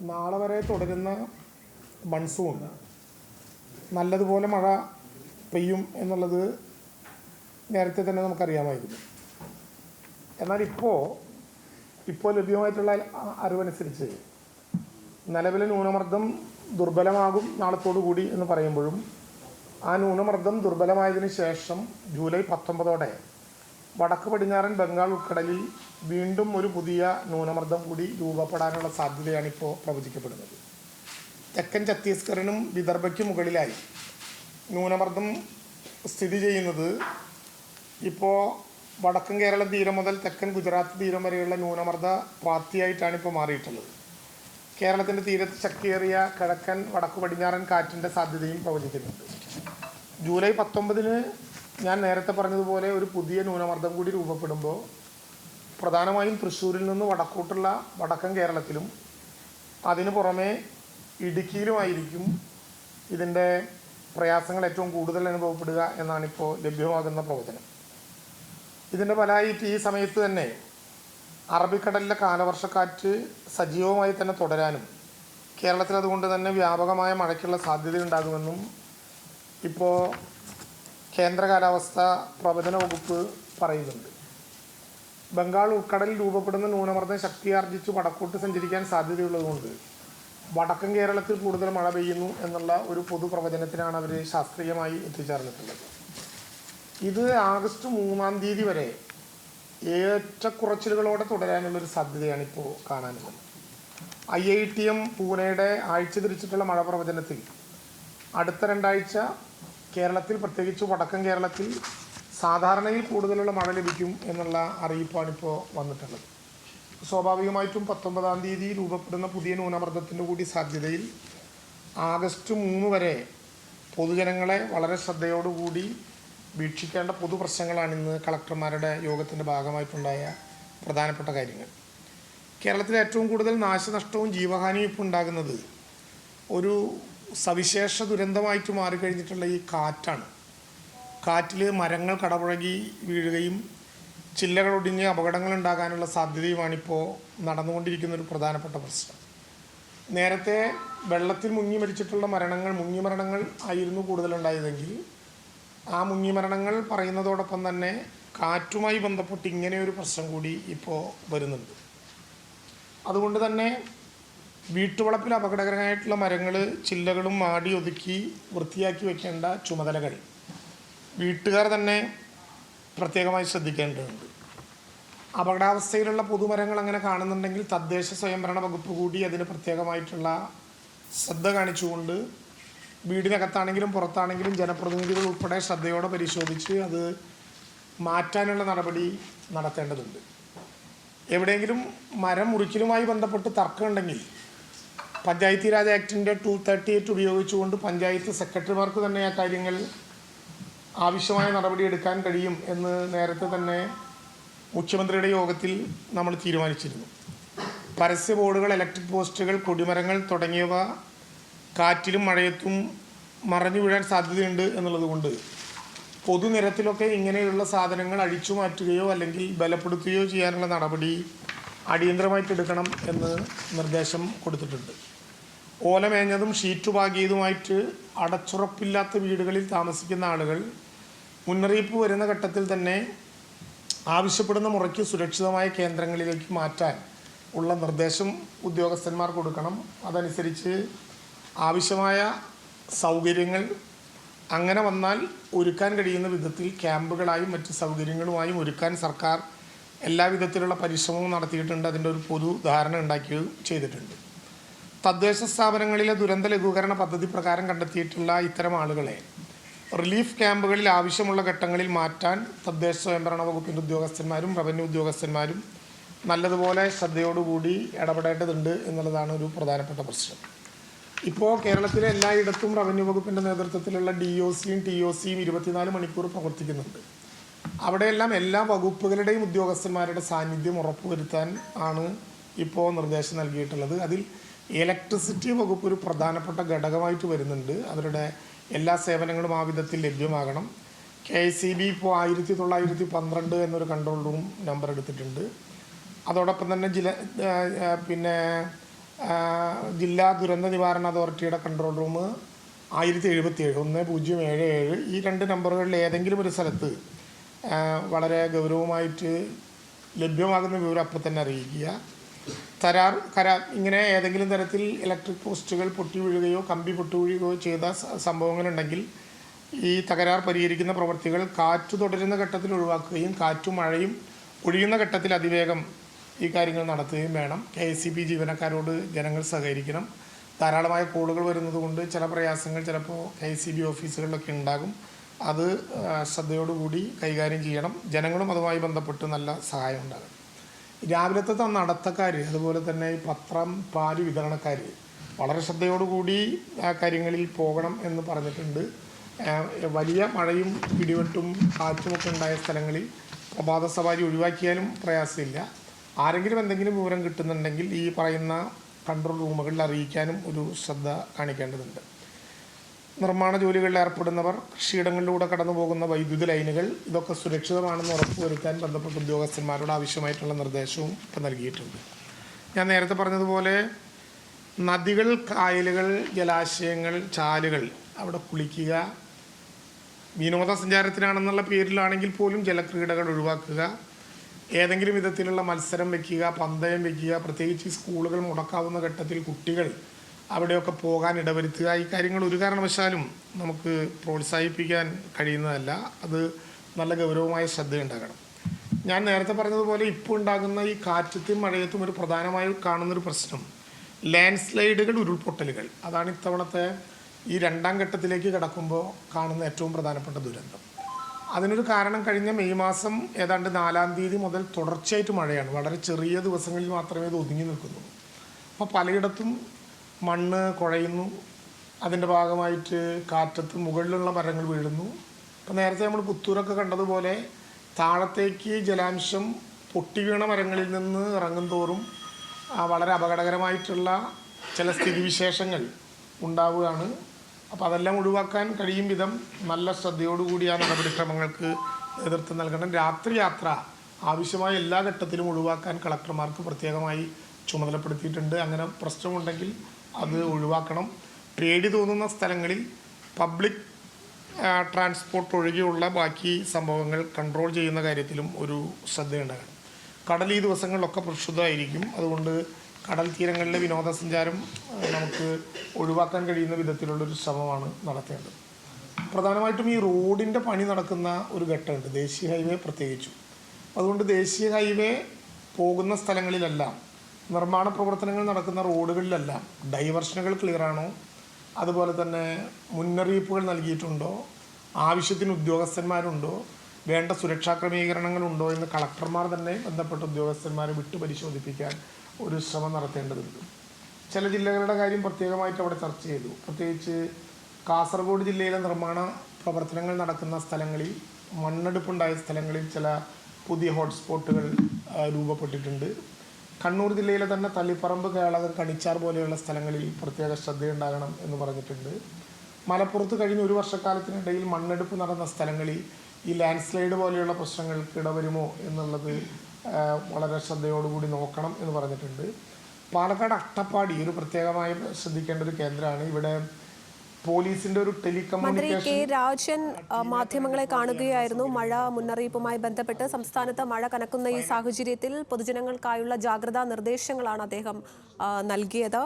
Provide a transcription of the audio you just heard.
നാളെ വരെ തുടരുന്ന മൺസൂൺ നല്ലതുപോലെ മഴ പെയ്യും എന്നുള്ളത് നേരത്തെ തന്നെ നമുക്കറിയാമായിരുന്നു. എന്നാൽ ഇപ്പോൾ ലഭ്യമായിട്ടുള്ള അറിവനുസരിച്ച് നിലവിലെ ന്യൂനമർദ്ദം ദുർബലമാകും നാളത്തോടു കൂടി എന്ന് പറയുമ്പോഴും ആ ന്യൂനമർദ്ദം ദുർബലമായതിനു ശേഷം ജൂലൈ 19 വടക്ക് പടിഞ്ഞാറൻ ബംഗാൾ ഉൾക്കടലിൽ വീണ്ടും ഒരു പുതിയ ന്യൂനമർദ്ദം കൂടി രൂപപ്പെടാനുള്ള സാധ്യതയാണ് ഇപ്പോൾ പ്രവചിക്കപ്പെടുന്നത്. തെക്കൻ ഛത്തീസ്ഗറിനും വിദർഭയ്ക്കും മുകളിലായി ന്യൂനമർദ്ദം സ്ഥിതി ചെയ്യുന്നത് ഇപ്പോൾ വടക്കൻ കേരള തീരം മുതൽ തെക്കൻ ഗുജറാത്ത് തീരം വരെയുള്ള ന്യൂനമർദ്ദ പ്രാപ്തിയായിട്ടാണ് ഇപ്പോൾ മാറിയിട്ടുള്ളത്. കേരളത്തിൻ്റെ തീരത്ത് ശക്തിയേറിയ കിഴക്കൻ വടക്ക് പടിഞ്ഞാറൻ കാറ്റിൻ്റെ സാധ്യതയും പ്രവചിക്കുന്നുണ്ട്. ജൂലൈ 19 ഞാൻ നേരത്തെ പറഞ്ഞതുപോലെ ഒരു പുതിയ ന്യൂനമർദ്ദം കൂടി രൂപപ്പെടുമ്പോൾ പ്രധാനമായും തൃശ്ശൂരിൽ നിന്ന് വടക്കോട്ടുള്ള വടക്കൻ കേരളത്തിലും അതിനു പുറമെ ഇടുക്കിയിലുമായിരിക്കും ഇതിൻ്റെ പ്രയാസങ്ങൾ ഏറ്റവും കൂടുതൽ അനുഭവപ്പെടുക എന്നാണിപ്പോൾ ലഭ്യമാകുന്ന പ്രവചനം. ഇതിൻ്റെ ഫലമായിട്ട് ഈ സമയത്ത് തന്നെ അറബിക്കടലിലെ കാലവർഷക്കാറ്റ് സജീവമായി തന്നെ തുടരാനും കേരളത്തിൽ അതുകൊണ്ട് തന്നെ വ്യാപകമായ മഴയ്ക്കുള്ള സാധ്യതയുണ്ടാകുമെന്നും ഇപ്പോൾ കേന്ദ്ര കാലാവസ്ഥാ പ്രവചന വകുപ്പ് പറയുന്നുണ്ട്. ബംഗാൾ ഉൾക്കടലിൽ രൂപപ്പെടുന്ന ന്യൂനമർദ്ദം ശക്തിയാർജിച്ച് വടക്കോട്ട് സഞ്ചരിക്കാൻ സാധ്യതയുള്ളതുകൊണ്ട് വടക്കൻ കേരളത്തിൽ കൂടുതൽ മഴ പെയ്യുന്നു എന്നുള്ള ഒരു പൊതു പ്രവചനത്തിനാണ് അവർ ശാസ്ത്രീയമായി എത്തിച്ചേർന്നിട്ടുള്ളത്. ഇത് ആഗസ്റ്റ് 3 വരെ ഏറ്റക്കുറച്ചിലുകളോടെ തുടരാനുള്ളൊരു സാധ്യതയാണ് ഇപ്പോൾ കാണാനുള്ളത്. IITM പൂനെയുടെ ആഴ്ച തിരിച്ചിട്ടുള്ള മഴ പ്രവചനത്തിൽ അടുത്ത 2 ആഴ്ച കേരളത്തിൽ, പ്രത്യേകിച്ച് വടക്കൻ കേരളത്തിൽ സാധാരണയിൽ കൂടുതലുള്ള മഴ ലഭിക്കും എന്നുള്ള അറിയിപ്പാണിപ്പോൾ വന്നിട്ടുള്ളത്. സ്വാഭാവികമായിട്ടും 19 രൂപപ്പെടുന്ന പുതിയ ന്യൂനമർദ്ദത്തിൻ്റെ കൂടി സാധ്യതയിൽ ആഗസ്റ്റ് 3 വരെ പൊതുജനങ്ങളെ വളരെ ശ്രദ്ധയോടുകൂടി വീക്ഷിക്കേണ്ട പൊതുപ്രശ്നങ്ങളാണ് ഇന്ന് കളക്ടർമാരുടെ യോഗത്തിൻ്റെ ഭാഗമായിട്ടുണ്ടായ പ്രധാനപ്പെട്ട കാര്യങ്ങൾ. കേരളത്തിൽ ഏറ്റവും കൂടുതൽ നാശനഷ്ടവും ജീവഹാനിയും ഇപ്പോൾ ഉണ്ടാകുന്നത് ഒരു സവിശേഷ ദുരന്തമായിട്ട് മാറിക്കഴിഞ്ഞിട്ടുള്ള ഈ കാറ്റാണ്. കാറ്റിൽ മരങ്ങൾ കടപുഴകി വീഴുകയും ചില്ലകളൊടിഞ്ഞ് അപകടങ്ങൾ ഉണ്ടാകാനുള്ള സാധ്യതയുമാണിപ്പോൾ നടന്നുകൊണ്ടിരിക്കുന്നൊരു പ്രധാനപ്പെട്ട പ്രശ്നം. നേരത്തെ വെള്ളത്തിൽ മുങ്ങി മരിച്ചിട്ടുള്ള മുങ്ങിമരണങ്ങൾ ആയിരുന്നു കൂടുതലുണ്ടായതെങ്കിൽ ആ മുങ്ങിമരണങ്ങൾ പറയുന്നതോടൊപ്പം തന്നെ കാറ്റുമായി ബന്ധപ്പെട്ട് ഇങ്ങനെയൊരു പ്രശ്നം കൂടി ഇപ്പോൾ വരുന്നുണ്ട്. അതുകൊണ്ട് തന്നെ വീട്ടുവളപ്പിൽ അപകടകരമായിട്ടുള്ള മരങ്ങൾ, ചില്ലകളും മാടി ഒതുക്കി വൃത്തിയാക്കി വയ്ക്കേണ്ട ചുമതലകൾ വീട്ടുകാർ തന്നെ പ്രത്യേകമായി ശ്രദ്ധിക്കേണ്ടതുണ്ട്. അപകടാവസ്ഥയിലുള്ള പൊതുമരങ്ങൾ അങ്ങനെ കാണുന്നുണ്ടെങ്കിൽ തദ്ദേശ സ്വയംഭരണ വകുപ്പ് കൂടി അതിന് പ്രത്യേകമായിട്ടുള്ള ശ്രദ്ധ കാണിച്ചുകൊണ്ട് വീടിനകത്താണെങ്കിലും പുറത്താണെങ്കിലും ജനപ്രതിനിധികൾ ഉൾപ്പെടെ ശ്രദ്ധയോടെ പരിശോധിച്ച് അത് മാറ്റാനുള്ള നടപടി നടത്തേണ്ടതുണ്ട്. എവിടെയെങ്കിലും മരം മുറിക്കലുമായി ബന്ധപ്പെട്ട് തർക്കമുണ്ടെങ്കിൽ പഞ്ചായത്തി രാജ് ആക്ടിൻ്റെ 238 ഉപയോഗിച്ചുകൊണ്ട് പഞ്ചായത്ത് സെക്രട്ടറിമാർക്ക് തന്നെ ആ കാര്യങ്ങൾ ആവശ്യമായ നടപടിയെടുക്കാൻ കഴിയും എന്ന് നേരത്തെ തന്നെ മുഖ്യമന്ത്രിയുടെ യോഗത്തിൽ നമ്മൾ തീരുമാനിച്ചിരുന്നു. പരസ്യ ബോർഡുകൾ, ഇലക്ട്രിക് പോസ്റ്റുകൾ, കൊടിമരങ്ങൾ തുടങ്ങിയവ കാറ്റിലും മഴയത്തും മറഞ്ഞു വീഴാൻ സാധ്യതയുണ്ട് എന്നുള്ളതുകൊണ്ട് പൊതുനിരത്തിലൊക്കെ ഇങ്ങനെയുള്ള സാധനങ്ങൾ അഴിച്ചു മാറ്റുകയോ അല്ലെങ്കിൽ ബലപ്പെടുത്തുകയോ ചെയ്യാനുള്ള നടപടി അടിയന്തരമായിട്ട് എടുക്കണം എന്ന് നിർദ്ദേശം കൊടുത്തിട്ടുണ്ട്. ഓലമേഞ്ഞതും ഷീറ്റ് പാകിയതുമായിട്ട് അടച്ചുറപ്പില്ലാത്ത വീടുകളിൽ താമസിക്കുന്ന ആളുകൾ മുന്നറിയിപ്പ് വരുന്ന ഘട്ടത്തിൽ തന്നെ ആവശ്യപ്പെടുന്ന മുറയ്ക്ക് സുരക്ഷിതമായ കേന്ദ്രങ്ങളിലേക്ക് മാറ്റാൻ ഉള്ള നിർദ്ദേശം ഉദ്യോഗസ്ഥന്മാർ കൊടുക്കണം. അതനുസരിച്ച് ആവശ്യമായ സൗകര്യങ്ങൾ അങ്ങനെ വന്നാൽ ഒരുക്കാൻ കഴിയുന്ന വിധത്തിൽ ക്യാമ്പുകളായും മറ്റ് സൗകര്യങ്ങളുമായും ഒരുക്കാൻ സർക്കാർ എല്ലാ വിധത്തിലുള്ള പരിശ്രമവും നടത്തിയിട്ടുണ്ട്. അതിൻ്റെ ഒരു പൊതു ധാരണ ഉണ്ടാക്കുകയും ചെയ്തിട്ടുണ്ട്. തദ്ദേശ സ്ഥാപനങ്ങളിലെ ദുരന്ത ലഘൂകരണ പദ്ധതി പ്രകാരം കണ്ടെത്തിയിട്ടുള്ള ഇത്തരം ആളുകളെ റിലീഫ് ക്യാമ്പുകളിൽ ആവശ്യമുള്ള ഘട്ടങ്ങളിൽ മാറ്റാൻ തദ്ദേശ സ്വയംഭരണ വകുപ്പിൻ്റെ ഉദ്യോഗസ്ഥന്മാരും റവന്യൂ ഉദ്യോഗസ്ഥന്മാരും നല്ലതുപോലെ ശ്രദ്ധയോടുകൂടി ഇടപെടേണ്ടതുണ്ട് എന്നുള്ളതാണ് ഒരു പ്രധാനപ്പെട്ട പ്രശ്നം. ഇപ്പോൾ കേരളത്തിലെ എല്ലായിടത്തും റവന്യൂ വകുപ്പിൻ്റെ നേതൃത്വത്തിലുള്ള DOCയും TOCയും 24 മണിക്കൂർ പ്രവർത്തിക്കുന്നുണ്ട്. അവിടെയെല്ലാം എല്ലാ വകുപ്പുകളുടെയും ഉദ്യോഗസ്ഥന്മാരുടെ സാന്നിധ്യം ഉറപ്പുവരുത്താൻ ആണ് ഇപ്പോൾ നിർദ്ദേശം നൽകിയിട്ടുള്ളത്. അതിൽ ഇലക്ട്രിസിറ്റി വകുപ്പ് ഒരു പ്രധാനപ്പെട്ട ഘടകമായിട്ട് വരുന്നുണ്ട്. അവരുടെ എല്ലാ സേവനങ്ങളും ആ വിധത്തിൽ ലഭ്യമാകണം. KICB ഇപ്പോൾ 1912 എന്നൊരു കൺട്രോൾ റൂം നമ്പർ എടുത്തിട്ടുണ്ട്. അതോടൊപ്പം തന്നെ ജില്ലാ ദുരന്ത നിവാരണ അതോറിറ്റിയുടെ കൺട്രോൾ റൂം 1077 1077 ഈ 2 നമ്പറുകളിൽ ഏതെങ്കിലും ഒരു സ്ഥലത്ത് വളരെ ഗൗരവമായിട്ട് ലഭ്യമാകുന്ന വിവരം അപ്പോൾ തന്നെ അറിയിക്കുക. ഇങ്ങനെ ഏതെങ്കിലും തരത്തിൽ ഇലക്ട്രിക് പോസ്റ്റുകൾ പൊട്ടി വീഴുകയോ കമ്പി പൊട്ടി വീഴുകയോ ചെയ്ത സംഭവങ്ങളുണ്ടെങ്കിൽ ഈ തകരാർ പരിഹരിക്കുന്ന പ്രവൃത്തികൾ കാറ്റ് തുടരുന്ന ഘട്ടത്തിൽ ഒഴിവാക്കുകയും കാറ്റും മഴയും ഒഴിയുന്ന ഘട്ടത്തിൽ അതിവേഗം ഈ കാര്യങ്ങൾ നടത്തുകയും വേണം. KSEB ജീവനക്കാരോട് ജനങ്ങൾ സഹകരിക്കണം. ധാരാളമായ കോളുകൾ വരുന്നത് കൊണ്ട് ചില പ്രയാസങ്ങൾ ചിലപ്പോൾ KSEB ഓഫീസുകളിലൊക്കെ ഉണ്ടാകും. അത് ശ്രദ്ധയോടുകൂടി കൈകാര്യം ചെയ്യണം. ജനങ്ങളും അതുമായി ബന്ധപ്പെട്ട് നല്ല സഹായം ഉണ്ടാകും. രാവിലത്തെ നടത്തക്കാർ, അതുപോലെ തന്നെ ഈ പത്രം പാല് വിതരണക്കാർ വളരെ ശ്രദ്ധയോടുകൂടി ആ കാര്യങ്ങളിൽ പോകണം എന്ന് പറഞ്ഞിട്ടുണ്ട്. വലിയ മഴയും ഇടിവെട്ടും കാറ്റുമൊക്കെ ഉണ്ടായ സ്ഥലങ്ങളിൽ പ്രഭാത സവാരി ഒഴിവാക്കിയാലും പ്രയാസമില്ല. ആരെങ്കിലും എന്തെങ്കിലും വിവരം കിട്ടുന്നുണ്ടെങ്കിൽ ഈ പറയുന്ന കൺട്രോൾ റൂമുകളിൽ അറിയിക്കാനും ഒരു ശ്രദ്ധ കാണിക്കേണ്ടതുണ്ട്. നിർമ്മാണ ജോലികളിൽ ഏർപ്പെടുന്നവർ, കൃഷിയിടങ്ങളിലൂടെ കടന്നു പോകുന്ന വൈദ്യുത ലൈനുകൾ, ഇതൊക്കെ സുരക്ഷിതമാണെന്ന് ഉറപ്പുവരുത്താൻ ബന്ധപ്പെട്ട ഉദ്യോഗസ്ഥന്മാരോട് ആവശ്യമായിട്ടുള്ള നിർദ്ദേശവും ഇപ്പം നൽകിയിട്ടുണ്ട്. ഞാൻ നേരത്തെ പറഞ്ഞതുപോലെ നദികൾ, കായലുകൾ, ജലാശയങ്ങൾ, ചാലുകൾ അവിടെ കുളിക്കുക, വിനോദസഞ്ചാരത്തിനാണെന്നുള്ള പേരിലാണെങ്കിൽ പോലും ജലക്രീഡകൾ ഒഴിവാക്കുക, ഏതെങ്കിലും വിധത്തിലുള്ള മത്സരം വയ്ക്കുക, പന്തയം വയ്ക്കുക, പ്രത്യേകിച്ച് സ്കൂളുകൾ മുടക്കാവുന്ന ഘട്ടത്തിൽ കുട്ടികൾ അവിടെയൊക്കെ പോകാൻ ഇടവരുത്തുക, ഈ കാര്യങ്ങൾ ഒരു കാരണവശാലും നമുക്ക് പ്രോത്സാഹിപ്പിക്കാൻ കഴിയുന്നതല്ല. അത് നല്ല ഗൗരവമായ ശ്രദ്ധയുണ്ടാകണം. ഞാൻ നേരത്തെ പറഞ്ഞതുപോലെ ഇപ്പോൾ ഉണ്ടാകുന്ന ഈ കാറ്റത്തും മഴയത്തും ഒരു പ്രധാനമായി കാണുന്നൊരു പ്രശ്നം ലാൻഡ് സ്ലൈഡുകൾ, ഉരുൾപൊട്ടലുകൾ. അതാണ് ഇത്തവണത്തെ ഈ 2ാം ഘട്ടത്തിലേക്ക് കടക്കുമ്പോൾ കാണുന്ന ഏറ്റവും പ്രധാനപ്പെട്ട ദുരന്തം. അതിനൊരു കാരണം കഴിഞ്ഞ മെയ് മാസം ഏതാണ്ട് 4-ാം തീയതി മുതൽ തുടർച്ചയായിട്ട് മഴയാണ്. വളരെ ചെറിയ ദിവസങ്ങളിൽ മാത്രമേ ഇത് ഒതുങ്ങി നിൽക്കുന്നുള്ളൂ. അപ്പോൾ പലയിടത്തും മണ്ണ് കുഴയുന്നു. അതിൻ്റെ ഭാഗമായിട്ട് കാറ്റത്ത് മുകളിലുള്ള മരങ്ങൾ വീഴുന്നു. ഇപ്പോൾ നേരത്തെ നമ്മൾ പുത്തൂരൊക്കെ കണ്ടതുപോലെ താഴത്തേക്ക് ജലാംശം പൊട്ടി വീണ മരങ്ങളിൽ നിന്ന് ഇറങ്ങും തോറും വളരെ അപകടകരമായിട്ടുള്ള ചില സ്ഥിതിവിശേഷങ്ങൾ ഉണ്ടാവുകയാണ്. അപ്പോൾ അതെല്ലാം ഒഴിവാക്കാൻ കഴിയും വിധം നല്ല ശ്രദ്ധയോടുകൂടി ആ നടപടിക്രമങ്ങൾക്ക് നേതൃത്വം നൽകണം. രാത്രി യാത്ര ആവശ്യമായ എല്ലാ ഘട്ടത്തിലും ഒഴിവാക്കാൻ കളക്ടർമാർക്ക് പ്രത്യേകമായി ചുമതലപ്പെടുത്തിയിട്ടുണ്ട്. അങ്ങനെ പ്രശ്നമുണ്ടെങ്കിൽ അത് ഒഴിവാക്കണം. പേടി തോന്നുന്ന സ്ഥലങ്ങളിൽ പബ്ലിക് ട്രാൻസ്പോർട്ട് ഒഴികെയുള്ള ബാക്കി സംഭവങ്ങൾ കൺട്രോൾ ചെയ്യുന്ന കാര്യത്തിലും ഒരു ശ്രദ്ധയുണ്ടാകണം. കടൽ ഈ ദിവസങ്ങളിലൊക്കെ പ്രക്ഷുബ്ധമായിരിക്കും. അതുകൊണ്ട് കടൽ തീരങ്ങളിലെ വിനോദസഞ്ചാരം നമുക്ക് ഒഴിവാക്കാൻ കഴിയുന്ന വിധത്തിലുള്ളൊരു ശ്രമമാണ് നടത്തേണ്ടത്. പ്രധാനമായിട്ടും ഈ റോഡിൻ്റെ പണി നടക്കുന്ന ഒരു ഘട്ടമുണ്ട്, ദേശീയ ഹൈവേ പ്രത്യേകിച്ചും. അതുകൊണ്ട് ദേശീയ ഹൈവേ പോകുന്ന സ്ഥലങ്ങളിലെല്ലാം, നിർമ്മാണ പ്രവർത്തനങ്ങൾ നടക്കുന്ന റോഡുകളിലെല്ലാം ഡൈവർഷനുകൾ ക്ലിയറാണോ, അതുപോലെ തന്നെ മുന്നറിയിപ്പുകൾ നൽകിയിട്ടുണ്ടോ, ആവശ്യത്തിന് ഉദ്യോഗസ്ഥന്മാരുണ്ടോ, വേണ്ട സുരക്ഷാ ക്രമീകരണങ്ങളുണ്ടോ എന്ന് കളക്ടർമാർ തന്നെ ബന്ധപ്പെട്ട ഉദ്യോഗസ്ഥന്മാരെ വിട്ടു പരിശോധിപ്പിക്കാൻ ഒരു ശ്രമം നടത്തേണ്ടതുണ്ട്. ചില ജില്ലകളുടെ കാര്യം പ്രത്യേകമായിട്ട് അവിടെ ചർച്ച ചെയ്തു. പ്രത്യേകിച്ച് കാസർഗോഡ് ജില്ലയിലെ നിർമ്മാണ പ്രവർത്തനങ്ങൾ നടക്കുന്ന സ്ഥലങ്ങളിൽ, മണ്ണെടുപ്പുണ്ടായ സ്ഥലങ്ങളിൽ ചില പുതിയ ഹോട്ട്സ്പോട്ടുകൾ രൂപപ്പെട്ടിട്ടുണ്ട്. കണ്ണൂർ ജില്ലയിലെ തന്നെ തളിപ്പറമ്പ്, കേളകം, കണിച്ചാർ പോലെയുള്ള സ്ഥലങ്ങളിൽ പ്രത്യേക ശ്രദ്ധയുണ്ടാകണം എന്ന് പറഞ്ഞിട്ടുണ്ട്. മലപ്പുറത്ത് കഴിഞ്ഞ ഒരു വർഷക്കാലത്തിനിടയിൽ മണ്ണെടുപ്പ് നടന്ന സ്ഥലങ്ങളിൽ ഈ ലാൻഡ് സ്ലൈഡ് പോലെയുള്ള പ്രശ്നങ്ങൾക്ക് ഇടവരുമോ എന്നുള്ളത് വളരെ ശ്രദ്ധയോടുകൂടി നോക്കണം എന്ന് പറഞ്ഞിട്ടുണ്ട്. പാലക്കാട് അട്ടപ്പാടി ഒരു പ്രത്യേകമായി ശ്രദ്ധിക്കേണ്ട ഒരു കേന്ദ്രമാണ്. ഇവിടെ പോലീസിന്റെ ഒരു ടെലികമ്മ്യൂണിക്കേഷൻ. മന്ത്രി കെ രാജൻ മാധ്യമങ്ങളെ കാണുകയായിരുന്നു. മഴ മുന്നറിയിപ്പുമായി ബന്ധപ്പെട്ട് സംസ്ഥാനത്ത് മഴ കനക്കുന്ന ഈ സാഹചര്യത്തിൽ പൊതുജനങ്ങൾക്കായുള്ള ജാഗ്രതാ നിർദ്ദേശങ്ങളാണ് അദ്ദേഹം നൽകിയത്.